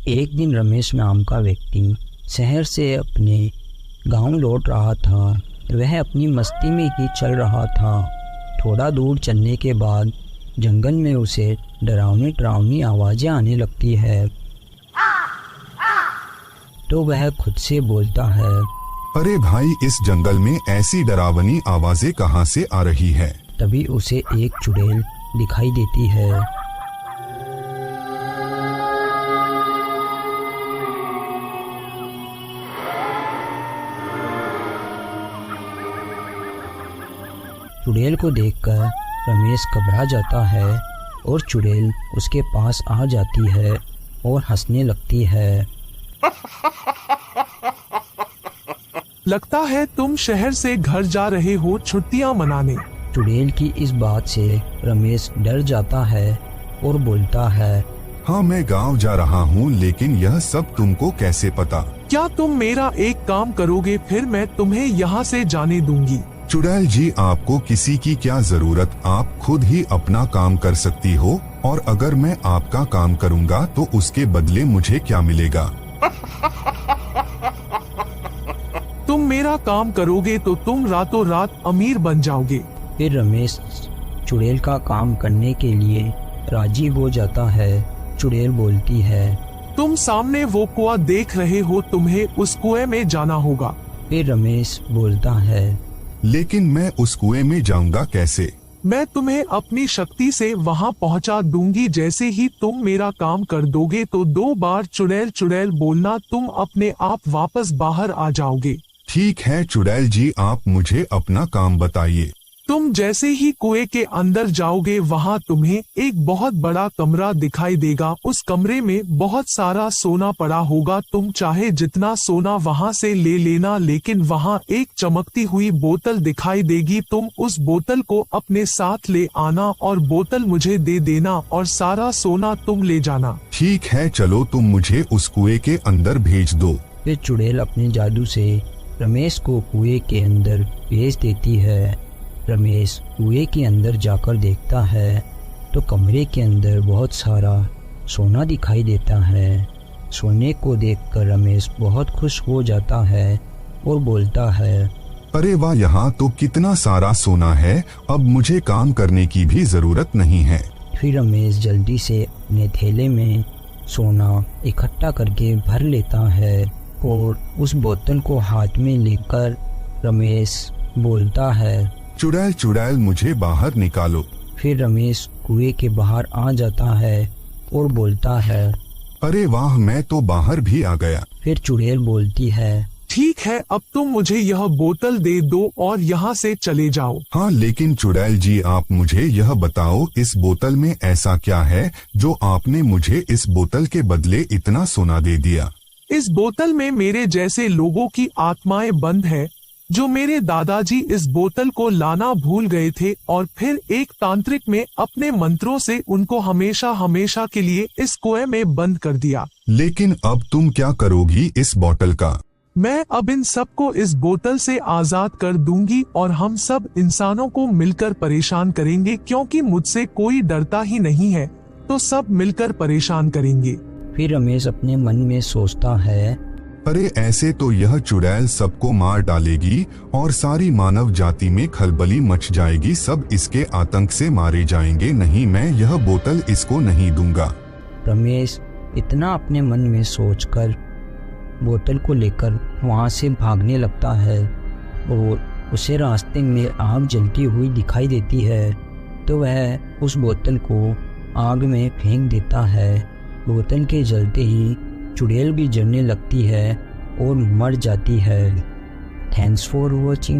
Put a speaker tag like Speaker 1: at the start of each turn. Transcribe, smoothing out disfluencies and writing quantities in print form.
Speaker 1: एक दिन रमेश नाम का व्यक्ति शहर से अपने गांव लौट रहा था। वह अपनी मस्ती में ही चल रहा था। थोड़ा दूर चलने के बाद जंगल में उसे डरावनी आवाज़ें आने लगती है। तो वह खुद से बोलता है,
Speaker 2: अरे भाई, इस जंगल में ऐसी डरावनी आवाज़ें कहाँ से आ रही है।
Speaker 1: तभी उसे एक चुड़ैल दिखाई देती है। चुड़ैल को देखकर रमेश घबरा जाता है और चुड़ैल उसके पास आ जाती है और हंसने लगती है।
Speaker 3: लगता है तुम शहर से घर जा रहे हो छुट्टियां मनाने।
Speaker 1: चुड़ैल की इस बात से रमेश डर जाता है और बोलता है,
Speaker 2: हाँ, मैं गांव जा रहा हूँ, लेकिन यह सब तुमको कैसे पता?
Speaker 3: क्या तुम मेरा एक काम करोगे, फिर मैं तुम्हें यहाँ से जाने दूंगी।
Speaker 2: चुड़ैल जी, आपको किसी की क्या जरूरत, आप खुद ही अपना काम कर सकती हो, और अगर मैं आपका काम करूँगा तो उसके बदले मुझे क्या मिलेगा?
Speaker 3: तुम मेरा काम करोगे तो तुम रातों रात अमीर बन जाओगे।
Speaker 1: फिर रमेश चुड़ैल का काम करने के लिए राजी हो जाता है। चुड़ैल बोलती है,
Speaker 3: तुम सामने वो कुआं देख रहे हो, तुम्हें उस कुएं में जाना होगा।
Speaker 1: फिर रमेश बोलता है,
Speaker 2: लेकिन मैं उस कुएं में जाऊंगा कैसे?
Speaker 3: मैं तुम्हें अपनी शक्ति से वहां पहुंचा दूंगी। जैसे ही तुम मेरा काम कर दोगे तो 2 बार चुड़ैल चुड़ैल बोलना, तुम अपने आप वापस बाहर आ जाओगे।
Speaker 2: ठीक है चुड़ैल जी, आप मुझे अपना काम बताइए।
Speaker 3: तुम जैसे ही कुएं के अंदर जाओगे, वहां तुम्हें एक बहुत बड़ा कमरा दिखाई देगा। उस कमरे में बहुत सारा सोना पड़ा होगा। तुम चाहे जितना सोना वहां से ले लेना, लेकिन वहां एक चमकती हुई बोतल दिखाई देगी। तुम उस बोतल को अपने साथ ले आना और बोतल मुझे दे देना और सारा सोना तुम ले जाना।
Speaker 2: ठीक है, चलो तुम मुझे उस कुएं के अंदर भेज दो।
Speaker 1: फिर चुड़ैल अपने जादू से रमेश को कुएं के अंदर भेज देती है। रमेश कुएं के अंदर जाकर देखता है तो कमरे के अंदर बहुत सारा सोना दिखाई देता है। सोने को देखकर रमेश बहुत खुश हो जाता है और बोलता है,
Speaker 2: अरे वाह, यहाँ तो कितना सारा सोना है, अब मुझे काम करने की भी जरूरत नहीं है।
Speaker 1: फिर रमेश जल्दी से अपने थैले में सोना इकट्ठा करके भर लेता है और उस बोतल को हाथ में लेकर रमेश बोलता है,
Speaker 2: चुड़ैल चुड़ैल मुझे बाहर निकालो।
Speaker 1: फिर रमेश कुएं के बाहर आ जाता है और बोलता है,
Speaker 2: अरे वाह, मैं तो बाहर भी आ गया।
Speaker 1: फिर चुड़ैल बोलती है,
Speaker 3: ठीक है, अब तुम मुझे यह बोतल दे दो और यहाँ से चले जाओ।
Speaker 2: हाँ, लेकिन चुड़ैल जी, आप मुझे यह बताओ, इस बोतल में ऐसा क्या है जो आपने मुझे इस बोतल के बदले इतना सोना दे दिया?
Speaker 3: इस बोतल में मेरे जैसे लोगों की आत्माएं बंद है, जो मेरे दादाजी इस बोतल को लाना भूल गए थे और फिर एक तांत्रिक में अपने मंत्रों से उनको हमेशा हमेशा के लिए इस कुएं में बंद कर दिया।
Speaker 2: लेकिन अब तुम क्या करोगी इस बोतल का?
Speaker 3: मैं अब इन सबको इस बोतल से आजाद कर दूंगी और हम सब इंसानों को मिलकर परेशान करेंगे, क्योंकि मुझसे कोई डरता ही नहीं है, तो सब मिलकर परेशान करेंगे।
Speaker 1: फिर रमेश अपने मन में सोचता है,
Speaker 2: अरे ऐसे तो यह चुड़ैल सबको मार डालेगी और सारी मानव जाति में खलबली मच जाएगी, सब इसके आतंक से मारे जाएंगे। नहीं, मैं यह बोतल इसको नहीं दूंगा।
Speaker 1: रमेश इतना अपने मन में सोचकर बोतल को लेकर वहां से भागने लगता है और उसे रास्ते में आग जलती हुई दिखाई देती है। तो वह उस बोतल को आग में फेंक देता है। बोतल के जलते ही चुड़ैल भी जलने लगती है और मर जाती है। Thanks for watching.